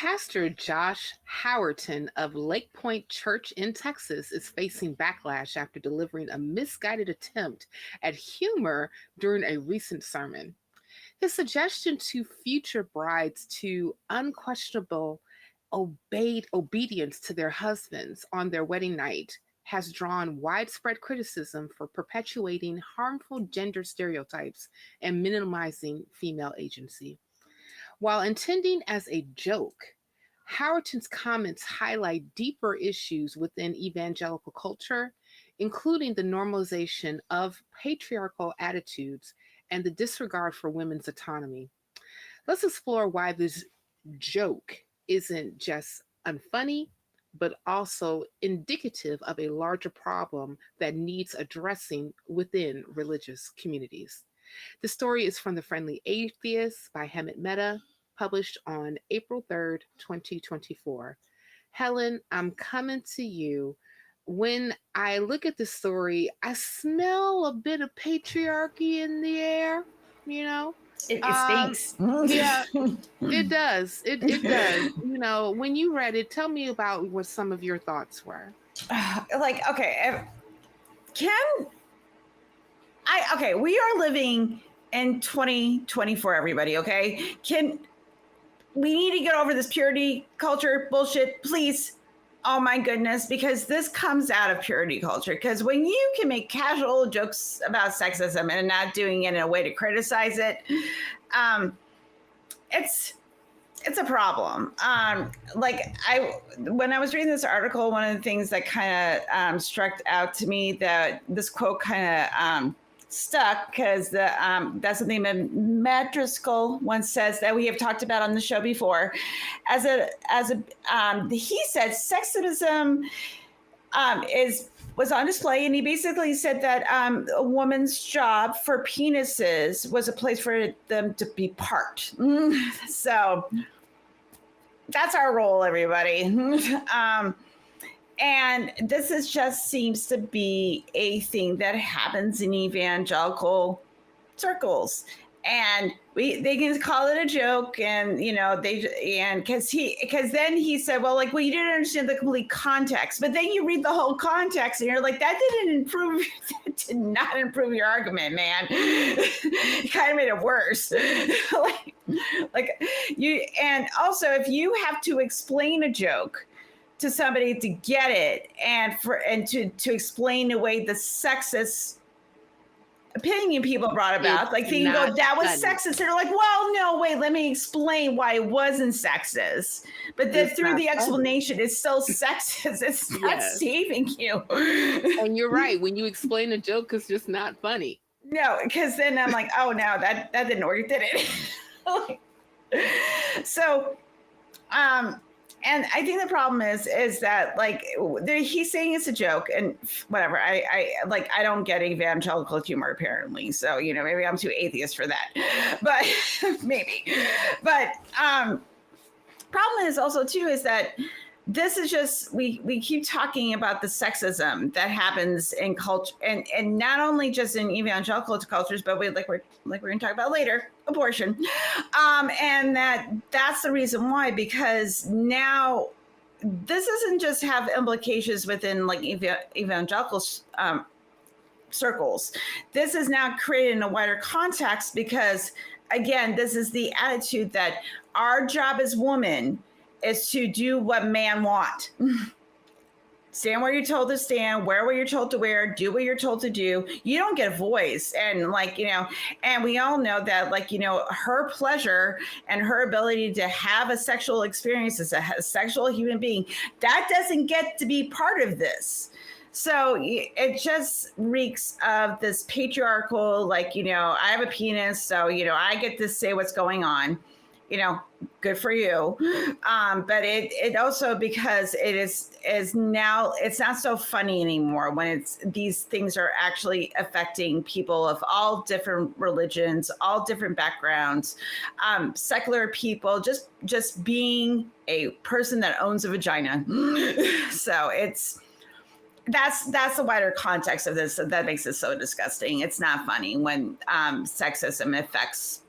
Pastor Josh Howerton of LakePoint Church in Texas is facing backlash after delivering a misguided attempt at humor during a recent sermon. His suggestion to future brides to unquestionable obeyed obedience to their husbands on their wedding night has drawn widespread criticism for perpetuating harmful gender stereotypes and minimizing female agency. While intending as a joke, Howerton's comments highlight deeper issues within evangelical culture, including the normalization of patriarchal attitudes and the disregard for women's autonomy. Let's explore why this joke isn't just unfunny, but also indicative of a larger problem that needs addressing within religious communities. The story is from the Friendly Atheist by Hemant Mehta, published on April 3rd, 2024. Helen, I'm coming to you. When I look at the story, I smell a bit of patriarchy in the air, you know? It stinks. Yeah, it does. It does. When you read it, tell me about what some of your thoughts were. Okay, we are living in 2024, everybody, okay? We need to get over this purity culture bullshit, please. Oh my goodness, because this comes out of purity culture. Because when you can make casual jokes about sexism and not doing it in a way to criticize it, it's a problem. When I was reading this article, one of the things that kind of struck out to me, that this quote kind of stuck, because that's something that Matt Driscoll once says that we have talked about on the show before. He said sexism was on display, and he basically said that a woman's job for penises was a place for them to be parked. So that's our role, everybody. And this just seems to be a thing that happens in evangelical circles. And they can call it a joke, and because then he said, well, you didn't understand the complete context. But then you read the whole context, and you're like, that did not improve your argument, man. It kind of made it worse. And also, if you have to explain a joke to somebody to get it, and to explain away the sexist opinion people brought about, they can go, that was sexist. They're like, well, no, wait, let me explain why it wasn't sexist. But then through the explanation, it's still sexist. It's not saving you. And you're right. When you explain a joke, it's just not funny. No, because then I'm like, oh no, that didn't work, did it? So, and I think the problem is that he's saying it's a joke, and whatever. I don't get evangelical humor apparently, so maybe I'm too atheist for that, but maybe. But problem is also too is that this is just we keep talking about the sexism that happens in culture, and not only just in evangelical cultures, but we're going to talk about later, abortion, and that's the reason why, because now this doesn't just have implications within evangelical circles. This is now created in a wider context, because again, this is the attitude that our job as women is to do what man want. Stand where you're told to stand, wear what you're told to wear, do what you're told to do. You don't get a voice. And and we all know that her pleasure and her ability to have a sexual experience as a sexual human being, that doesn't get to be part of this. So it just reeks of this patriarchal, I have a penis, so I get to say what's going on. Good for you. But it also, because it is now, it's not so funny anymore when these things are actually affecting people of all different religions, all different backgrounds, secular people, just being a person that owns a vagina. So that's the wider context of this that makes it so disgusting. It's not funny when sexism affects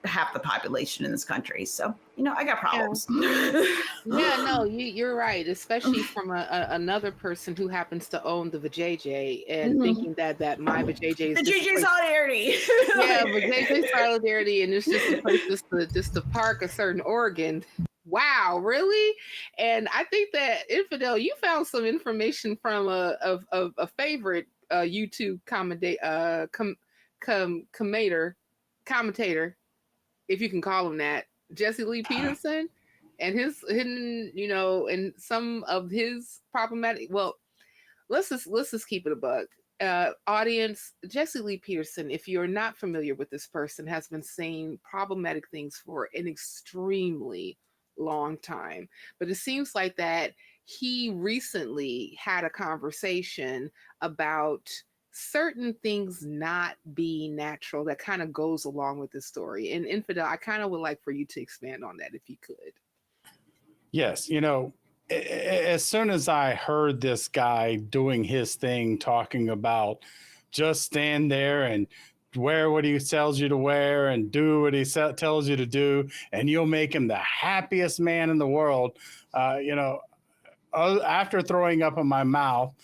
half the population in this country. So, I got Yeah. problems. Yeah, no, you're right. Especially from another person who happens to own the vajayjay and thinking that my vajayjay is The just a JJ place. solidarity. Yeah, vajayjay solidarity, and it's just a place just to park a certain organ. Wow, really? And I think that Infidel, you found some information from a favorite YouTube commentator, if you can call him that, Jesse Lee Peterson, and his hidden, and some of his problematic. Well, let's just keep it a buck. Audience, Jesse Lee Peterson, if you're not familiar with this person, has been saying problematic things for an extremely long time. But it seems like that he recently had a conversation about certain things not being natural that kind of goes along with the story. And Infidel, I kind of would like for you to expand on that if you could. Yes, as soon as I heard this guy doing his thing, talking about just stand there and wear what he tells you to wear and do what he tells you to do, and you'll make him the happiest man in the world, after throwing up in my mouth,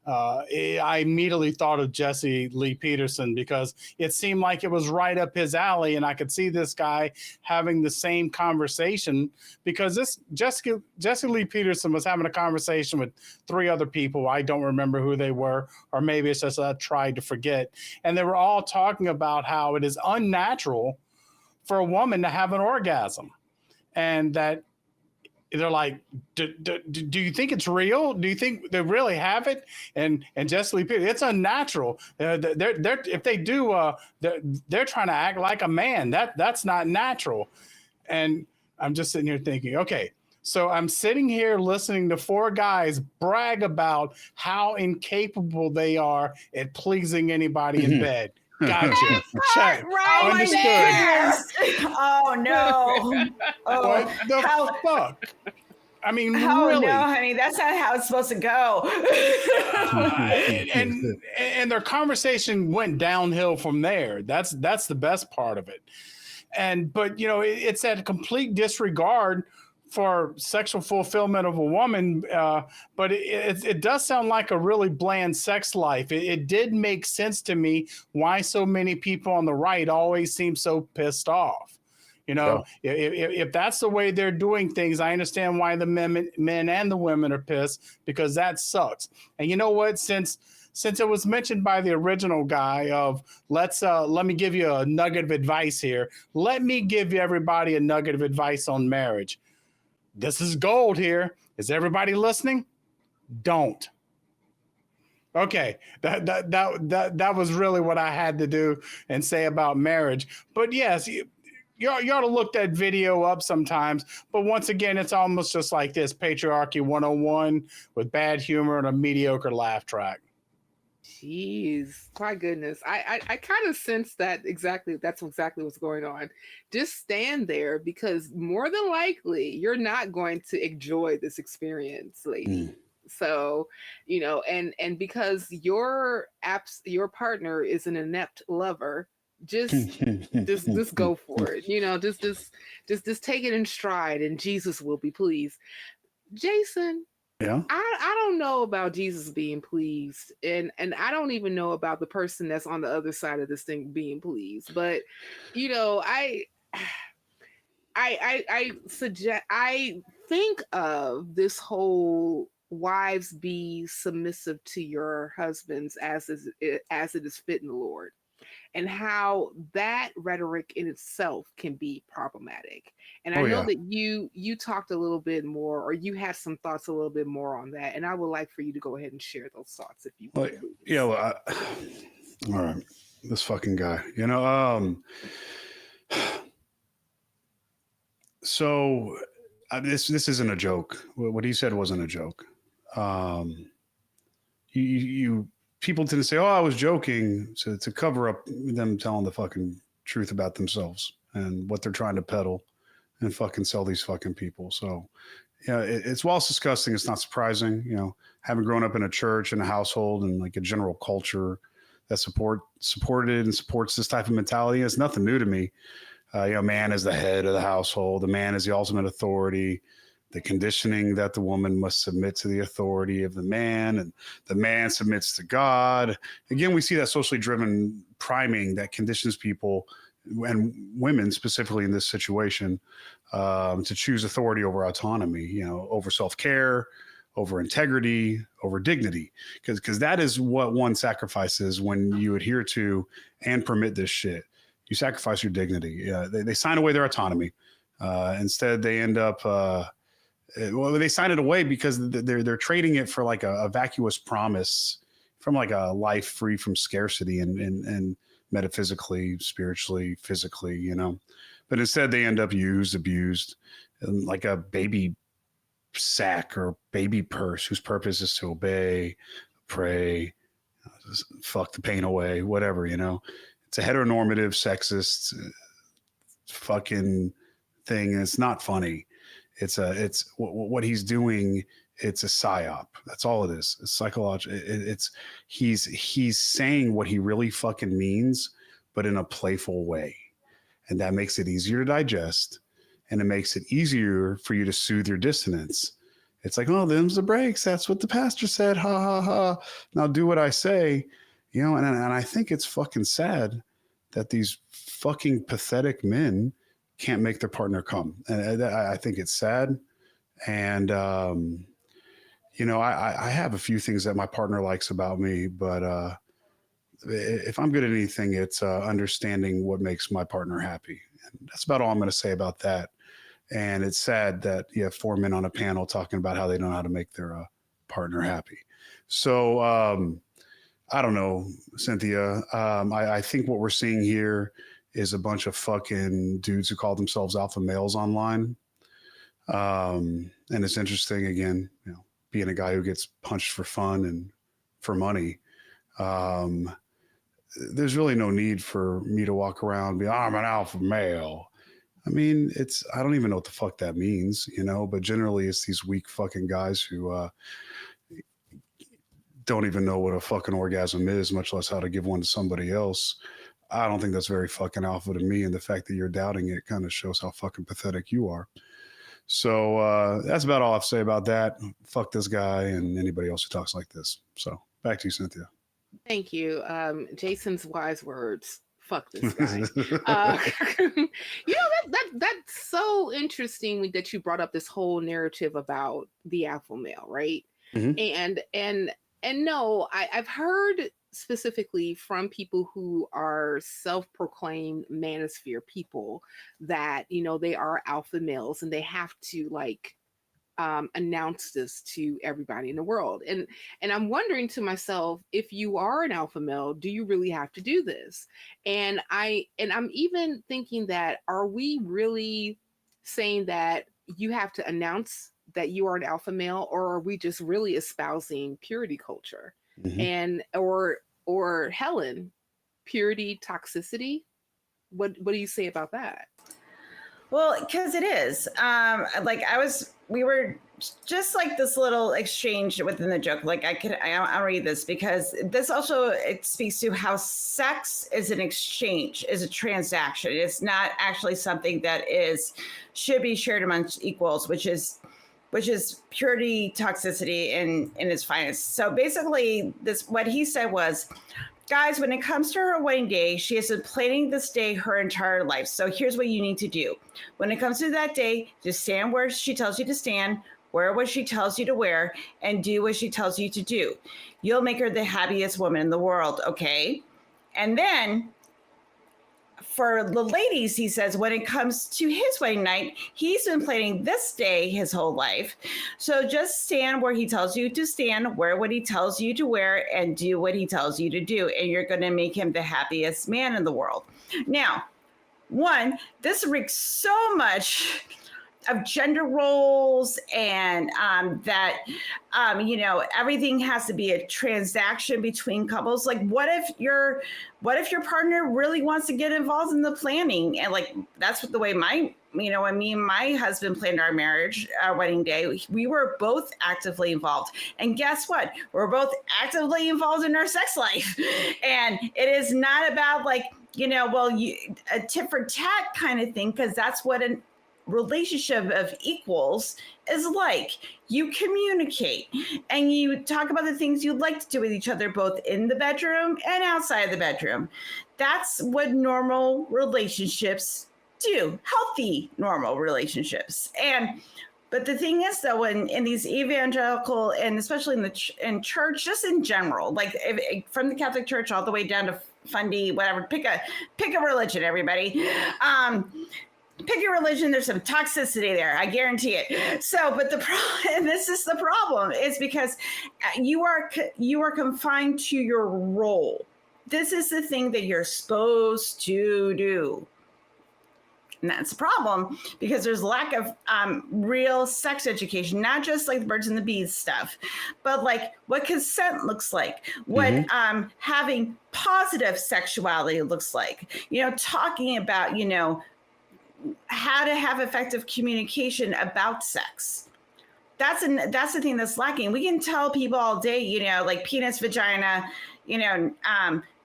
I immediately thought of Jesse Lee Peterson because it seemed like it was right up his alley, and I could see this guy having the same conversation because this Jesse Lee Peterson was having a conversation with 3 other people. I don't remember who they were, or maybe it's just I tried to forget. And they were all talking about how it is unnatural for a woman to have an orgasm, and that they're like, do you think it's real? Do you think they really have it? And Jesse Lee Peterson, it's unnatural. They're if they do, they're trying to act like a man. That's not natural. And I'm just sitting here thinking, okay, so I'm sitting here listening to 4 guys brag about how incapable they are at pleasing anybody in bed. Gotcha. Check. Right. Understood. Oh no. Oh, what the fuck? I mean, really? No, honey, that's not how it's supposed to go. and their conversation went downhill from there. That's the best part of it. But it's that complete disregard for sexual fulfillment of a woman, but it does sound like a really bland sex life. It did make sense to me why so many people on the right always seem so pissed off. If that's the way they're doing things, I understand why the men and the women are pissed, because that sucks. And you know what? Since it was mentioned by the original guy of let me give you a nugget of advice here. Let me give everybody a nugget of advice on marriage. This is gold here. Is everybody listening? Don't. Okay, that was really what I had to do and say about marriage. But yes, you ought to look that video up sometimes. But once again, it's almost just like this Patriarchy 101 with bad humor and a mediocre laugh track. Jeez, my goodness. I kind of sense that that's exactly what's going on. Just stand there, because more than likely you're not going to enjoy this experience, lady. So, and because your partner is an inept lover, just go for it. Just take it in stride, and Jesus will be pleased. Jason, yeah, I don't know about Jesus being pleased, and I don't even know about the person that's on the other side of this thing being pleased. But I think of this whole wives be submissive to your husbands as it is fit in the Lord, and how that rhetoric in itself can be problematic. And I know that you talked a little bit more, or you had some thoughts a little bit more on that, and I would like for you to go ahead and share those thoughts if you would. All right, this fucking guy, so this isn't a joke. What he said wasn't a joke. People tend to say, "Oh, I was joking," to cover up them telling the fucking truth about themselves and what they're trying to peddle and fucking sell these fucking people. So, it's while it's disgusting, it's not surprising. Having grown up in a church and a household and like a general culture that supported and supports this type of mentality, it's nothing new to me. Man is the head of the household. The man is the ultimate authority. The conditioning that the woman must submit to the authority of the man, and the man submits to God. Again, we see that socially driven priming that conditions people, and women specifically in this situation, to choose authority over autonomy, over self-care, over integrity, over dignity, because that is what one sacrifices when you adhere to and permit this shit. You sacrifice your dignity. They sign away their autonomy. Instead, they end up they sign it away because they're trading it for like a vacuous promise from like a life free from scarcity and metaphysically, spiritually, physically, But instead, they end up abused, and like a baby sack or baby purse whose purpose is to obey, pray, fuck the pain away, whatever, It's a heteronormative, sexist fucking thing, and it's not funny. It's what he's doing. It's a psyop. That's all it is. It's psychological. He's saying what he really fucking means, but in a playful way, and that makes it easier to digest, and it makes it easier for you to soothe your dissonance. It's like, oh, them's the breaks. That's what the pastor said. Ha ha ha. Now do what I say. And I think it's fucking sad that these fucking pathetic men can't make their partner come. And I think it's sad. And, I have a few things that my partner likes about me, but if I'm good at anything, it's understanding what makes my partner happy. And that's about all I'm going to say about that. And it's sad that you have 4 men on a panel talking about how they don't know how to make their partner happy. So I don't know, Cynthia. I think what we're seeing here is a bunch of fucking dudes who call themselves alpha males online. And it's interesting, again, being a guy who gets punched for fun and for money. There's really no need for me to walk around and be, I'm an alpha male. I mean, I don't even know what the fuck that means, but generally it's these weak fucking guys who don't even know what a fucking orgasm is, much less how to give one to somebody else. I don't think that's very fucking alpha to me. And the fact that you're doubting it kind of shows how fucking pathetic you are. So that's about all I have to say about that. Fuck this guy and anybody else who talks like this. So back to you, Cynthia. Thank you. Jason's wise words. Fuck this guy. That's so interesting that you brought up this whole narrative about the alpha male, right? Mm-hmm. And no, I've heard specifically from people who are self-proclaimed manosphere people that, they are alpha males and they have to announce this to everybody in the world. And I'm wondering to myself, if you are an alpha male, do you really have to do this? And I'm even thinking that, are we really saying that you have to announce that you are an alpha male, or are we just really espousing purity culture? Mm-hmm. And or Helen, purity toxicity? What do you say about that? Well, because it is. We were just like this little exchange within the joke. I'll read this because this also, it speaks to how sex is an exchange, is a transaction. It's not actually something that should be shared amongst equals, which is purity toxicity in its finest. So basically, what he said was, guys, when it comes to her wedding day, she has been planning this day her entire life. So here's what you need to do. When it comes to that day, just stand where she tells you to stand, wear what she tells you to wear, and do what she tells you to do. You'll make her the happiest woman in the world, okay? And then for the ladies, he says, when it comes to his wedding night, he's been planning this day his whole life. So just stand where he tells you to stand, wear what he tells you to wear, and do what he tells you to do. And you're going to make him the happiest man in the world. Now, this reeks so much of gender roles and everything has to be a transaction between couples. Like, what if your partner really wants to get involved in the planning? And that's the way my when me and my husband planned our marriage, our wedding day, we were both actively involved. And guess what? We're both actively involved in our sex life. And it is not about like, a tit for tat kind of thing, because that's what a relationship of equals is like. You communicate and you talk about the things you'd like to do with each other, both in the bedroom and outside of the bedroom. That's what normal relationships do, healthy, normal relationships. But the thing is, though, in these evangelical, and especially in church, just in general, like from the Catholic Church all the way down to Fundy, whatever, pick a religion, everybody. Pick your religion. There's some toxicity there. I guarantee it. So, but this is the problem, is because you are confined to your role. This is the thing that you're supposed to do. And that's a problem, because there's lack of real sex education, not just like the birds and the bees stuff, but like what consent looks like, what having positive sexuality looks like, talking about, how to have effective communication about sex. That's the thing that's lacking. We can tell people all day, like penis, vagina,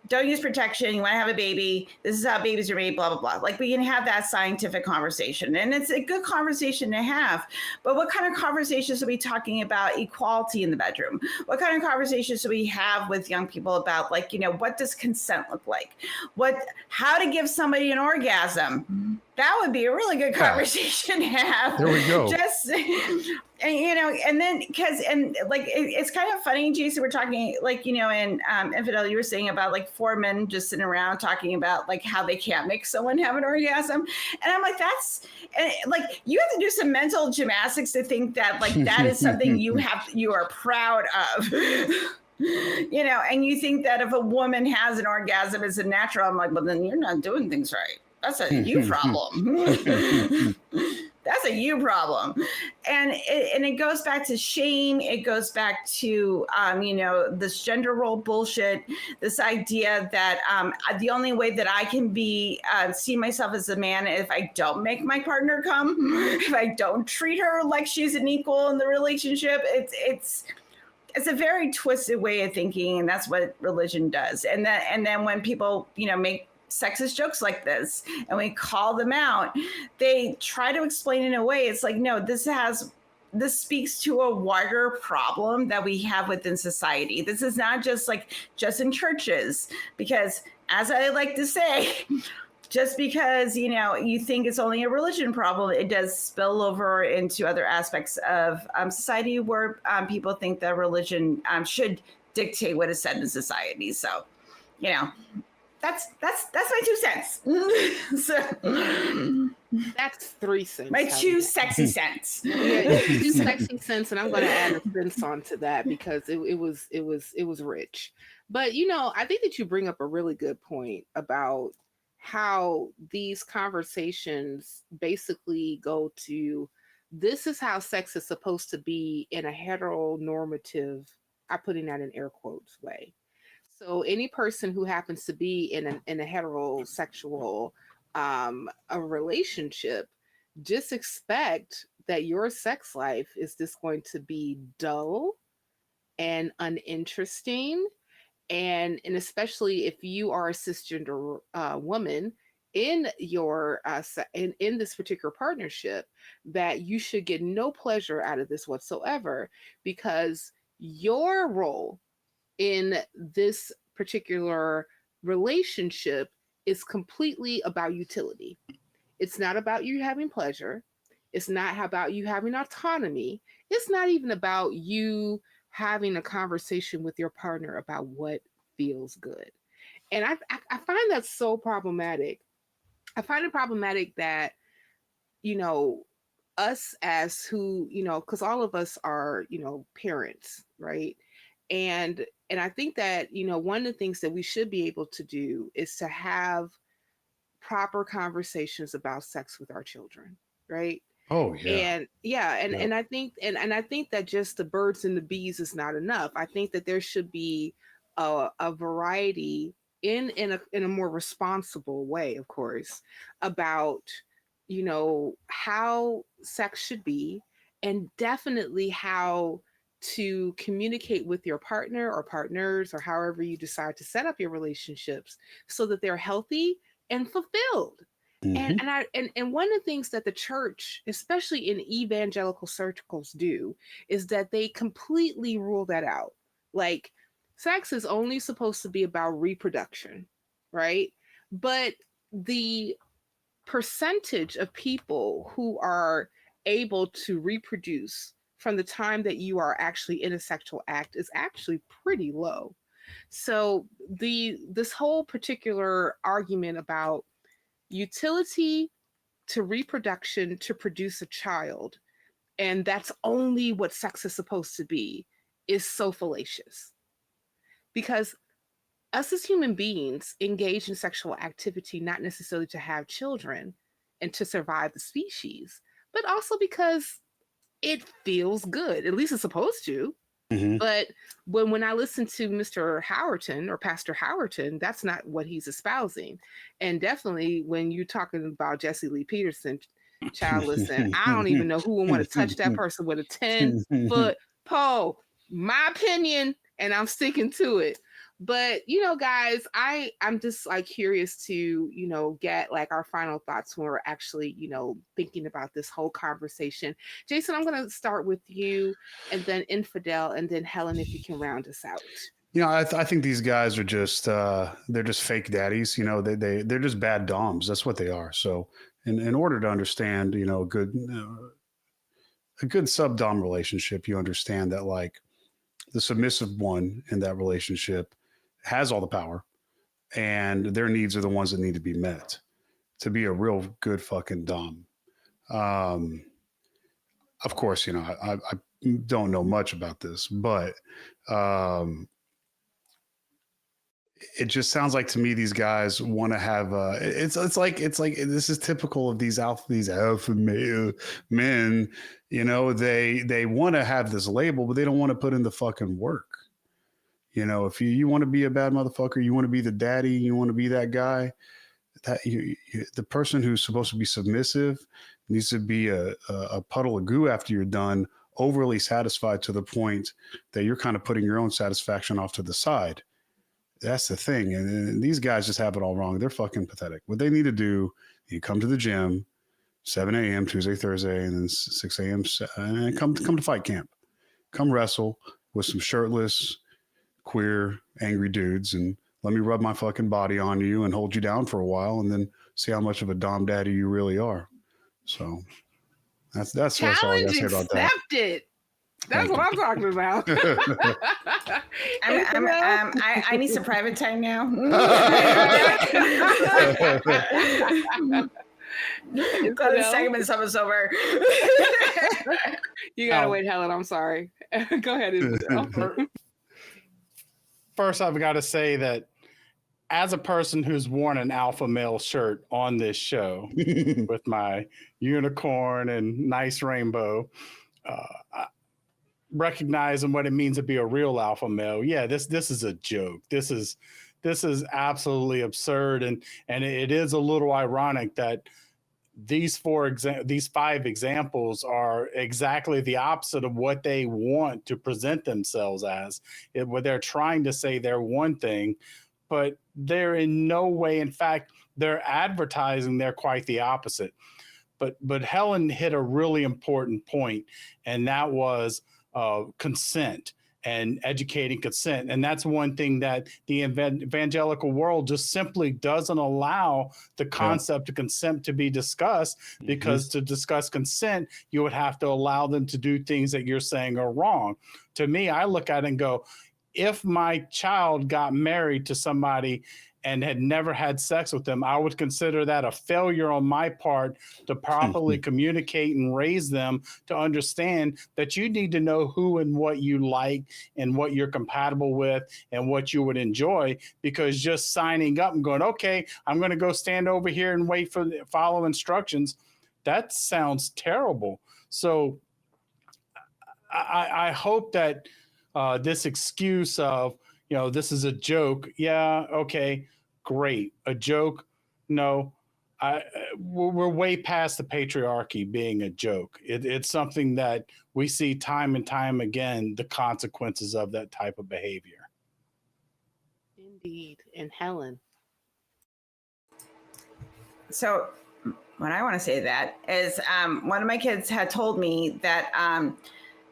don't use protection. You want to have a baby. This is how babies are made, blah, blah, blah. Like we can have that scientific conversation, and it's a good conversation to have. But what kind of conversations are we talking about equality in the bedroom? What kind of conversations do we have with young people about, like, what does consent look like? How to give somebody an orgasm? That would be a really good conversation to have. There we go. And then it's kind of funny, Jason, we're talking like, in Infidel, you were saying about like four men just sitting around talking about like how they can't make someone have an orgasm. And I'm like, you have to do some mental gymnastics to think that like that is something you are proud of. And you think that if a woman has an orgasm, it's a natural. I'm like, well, then you're not doing things right. That's a you problem. That's a you problem. And it goes back to shame. It goes back to, this gender role bullshit, this idea that the only way that I can see myself as a man if I don't make my partner come, if I don't treat her like she's an equal in the relationship. It's a very twisted way of thinking, and that's what religion does. And then when people, make sexist jokes like this and we call them out, they try to explain in a way, it's like, no, this speaks to a wider problem that we have within society. This is not just in churches, because as I like to say, just because you think it's only a religion problem, it does spill over into other aspects of society where people think that religion should dictate what is said in society. So that's my 2 cents. So That's 3 cents. my 2 sexy cents. Yeah, 2 sexy cents, and I'm going to add a cents onto that because it was rich. But I think that you bring up a really good point about how these conversations basically go to, this is how sex is supposed to be in a heteronormative, I'm putting that in air quotes, way. So any person who happens to be in a heterosexual a relationship, just expect that your sex life is just going to be dull and uninteresting, and especially if you are a cisgender woman in your in this particular partnership, that you should get no pleasure out of this whatsoever, because your role in this particular relationship is completely about utility. It's not about you having pleasure. It's not about you having autonomy. It's not even about you having a conversation with your partner about what feels good. And I find that so problematic. I find it problematic that, us as who, because all of us are, parents, right? And I think that, one of the things that we should be able to do is to have proper conversations about sex with our children, right? Oh yeah. And I think I think that just the birds and the bees is not enough. I think that there should be a variety in a more responsible way, of course, about how sex should be, and definitely how to communicate with your partner or partners or however you decide to set up your relationships so that they're healthy and fulfilled. And Mhm. and one of the things that the church, especially in evangelical circles, do is that they completely rule that out. Like, sex is only supposed to be about reproduction, right? But the percentage of people who are able to reproduce from the time that you are actually in a sexual act is actually pretty low. So this whole particular argument about utility to reproduction to produce a child, and that's only what sex is supposed to be, is so fallacious. Because us as human beings engage in sexual activity not necessarily to have children and to survive the species, but also because it feels good. At least it's supposed to. Mhm. But when I listen to Mr. Howerton or Pastor Howerton, that's not what he's espousing. And definitely when you're talking about Jesse Lee Peterson, child, listen, I don't even know who would want to touch that person with a 10-foot pole. My opinion, and I'm sticking to it. But guys, I'm just like curious to get like our final thoughts when we're actually thinking about this whole conversation. Jason, I'm going to start with you, and then Infidel, and then Helen, if you can round us out. I think these guys are just they're just fake daddies. They're just bad doms. That's what they are. So in order to understand, a good sub dom relationship, you understand that like the submissive one in that relationship has all the power, and their needs are the ones that need to be met to be a real good fucking dom. Um, of course, I don't know much about this, but it just sounds like to me these guys want to have it's like this is typical of these alpha male men. They want to have this label, but they don't want to put in the fucking work. If you want to be a bad motherfucker, you want to be the daddy, you want to be that guy, that the person who's supposed to be submissive needs to be a puddle of goo after you're done, overly satisfied to the point that you're kind of putting your own satisfaction off to the side. That's the thing. And these guys just have it all wrong. They're fucking pathetic. What they need to do, you come to the gym, 7 a.m. Tuesday, Thursday, and then 6 a.m. And come to fight camp. Come wrestle with some shirtless, queer, angry dudes, and let me rub my fucking body on you and hold you down for a while, and then see how much of a dom daddy you really are. So that's all I Challenge gotta say about that. accepted. That's Thank what you. I'm talking about. I need some private time now. Glad the segment's almost over. You gotta wait, Helen. I'm sorry. Go ahead. First, I've got to say that as a person who's worn an alpha male shirt on this show with my unicorn and nice rainbow, recognizing what it means to be a real alpha male. Yeah, this is a joke. This is absolutely absurd, and it is a little ironic that these 5 examples are exactly the opposite of what they want to present themselves as. Where they're trying to say they're one thing, but they're in no way, in fact, they're advertising they're quite the opposite. But Helen hit a really important point, and that was consent and educating consent. And that's one thing that the evangelical world just simply doesn't allow the concept of consent to be discussed, because to discuss consent, you would have to allow them to do things that you're saying are wrong. To me, I look at it and go, if my child got married to somebody and had never had sex with them, I would consider that a failure on my part to properly communicate and raise them to understand that you need to know who and what you like and what you're compatible with and what you would enjoy, because just signing up and going, okay, I'm going to go stand over here and wait for follow instructions, that sounds terrible. So I hope that this excuse of, this is a joke. Yeah, okay, great. A joke? No. we're way past the patriarchy being a joke. It's something that we see time and time again, the consequences of that type of behavior. Indeed. And Helen. So what I want to say to that is one of my kids had told me that,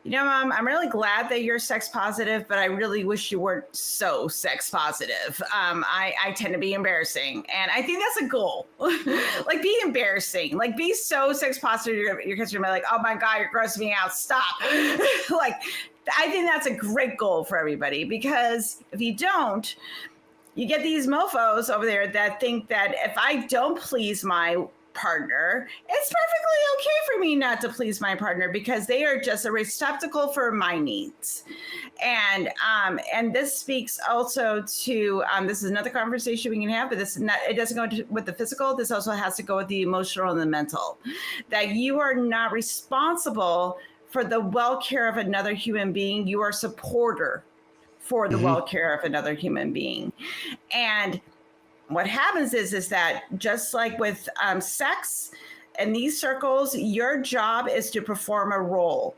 Mom, I'm really glad that you're sex positive, but I really wish you weren't so sex positive. I tend to be embarrassing. And I think that's a goal. Like, be embarrassing. Like, be so sex positive, your kids are going to be like, oh my God, you're grossing me out. Stop. Like, I think that's a great goal for everybody, because if you don't, you get these mofos over there that think that if I don't please my partner, it's perfectly okay for me not to please my partner, because they are just a receptacle for my needs. And this speaks also to this is another conversation we can have, but it doesn't go with the physical. This also has to go with the emotional and the mental, that you are not responsible for the well-care of another human being. You are a supporter for the well-care of another human being. And what happens is that just like with sex in these circles, your job is to perform a role.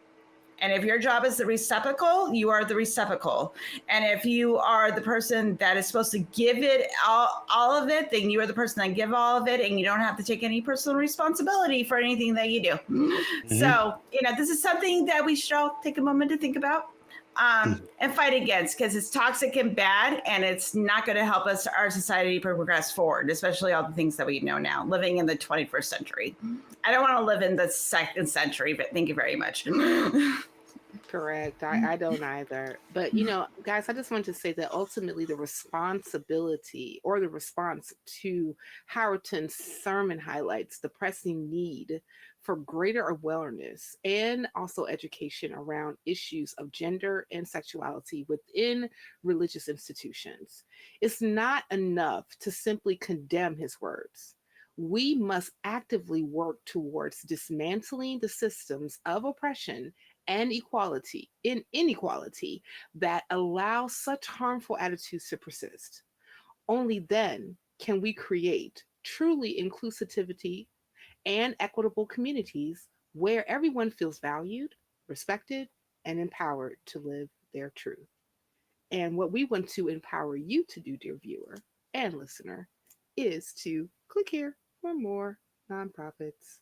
And if your job is the receptacle, you are the receptacle. And if you are the person that is supposed to give it all of it, then you are the person that give all of it, and you don't have to take any personal responsibility for anything that you do. So, this is something that we should all take a moment to think about. And fight against, because it's toxic and bad, and it's not going to help our society progress forward, especially all the things that we know now, living in the 21st century. I don't want to live in the 2nd century, but thank you very much. Correct. I don't either. But, guys, I just want to say that ultimately the responsibility or the response to Howerton's sermon highlights the pressing need for greater awareness and also education around issues of gender and sexuality within religious institutions. It's not enough to simply condemn his words. We must actively work towards dismantling the systems of oppression and inequality that allow such harmful attitudes to persist. Only then can we create truly inclusivity and equitable communities where everyone feels valued, respected, and empowered to live their truth. And what we want to empower you to do, dear viewer and listener, is to click here for more nonprofits.